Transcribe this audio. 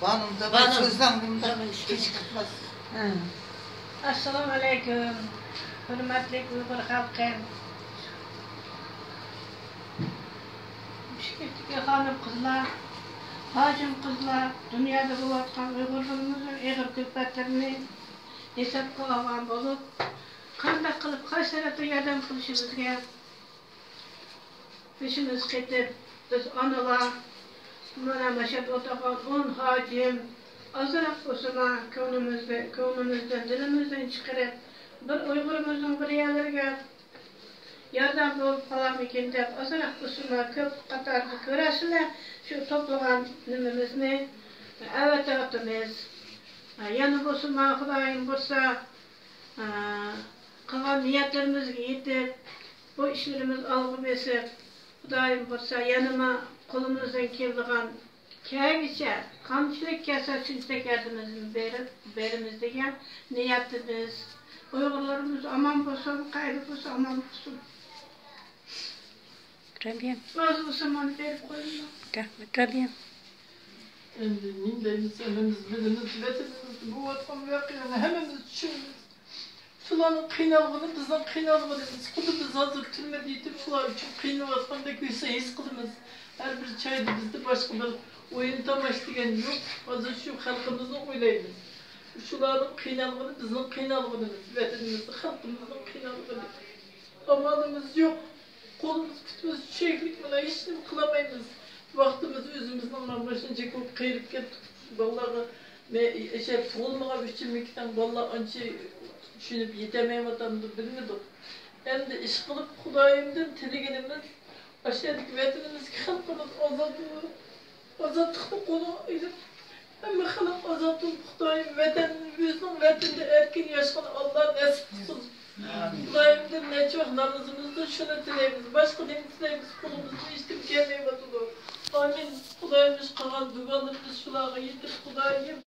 Banım da ben sözlendim hiç çıkmaz. Assalamu aleyküm. Hürmetli Uygur halkı. Müşkiltiki hanım kızlar, hacım kızlar, dünyada bulatkan Uygurlarımızın eğer külfetlerini hesapka avan bolup, kandak kılıp kaç tarafta yardım kılışımızga peşimiz ketip, biz anılar, bana meşhep otakan 10 hacim, azırak kusuma könlümüzden, dilimizden çıkarıp, bir Uygurumuzun bir yerlerine yardım olup falan iken de azırak kusuma köp katardı köresiyle şu toplanan nimimizni evet atımız. Yani kusuma Hudayım bursa kalan niyetlerimizi yitip bu işlerimiz algı besip Hudayım bursa yanıma kolumuzdan kirliğen kâgiçe kamçılık kese çünsek yardımımızın berimiz degen niyetimiz. Uygurlarımız aman bulsun, gayrı bulsun, aman bulsun. Très bien. Az bulsun, verip koyun. Très bien. Endi nindeyimiz, elimiz, bilimiz, vetimiz, bu vatan vakıyanı hemimiz düşünürüz. Şulanın kıynalığını, bizden kıynalığımız, kudumuz hazır türme deyip şular için kıynavatmanda gülse his kılımız. Her bir çaydı bizde başka bir oyun tamaş degen yok. Hazır şu halkımızı oylayınız. Şuların kıynalığını, bizden kıynalığımız, vetinimizde halkımızın kıynalığını. Amanımız yok. Kolumuz, kütümüz, şeyhlik buna hiç mi kılamayız. Vaktimiz özümüzün anlamlaşınca çok kıyılıp gittik. Vallahi tuğulmağa biçimlikten vallahi anca düşünüp yetemeyim adamdı bilmedik. Hem de iş kılıp Hudayım'dan telegenimiz aşağıdaki vetinimiz halkımız azatlıkta konu edip hem halk azatlık Hudayım yüzünün vetinde erken yaşayan Allah nasip kılsın. Hudayım'dan ne çok namazımızda şunu dileyimiz, başka ne dileyimiz kulumuzu içtim gelmeyim adılı. Amin. Hudayımız kalan duvarlarımız şulağı yedir Hudayım.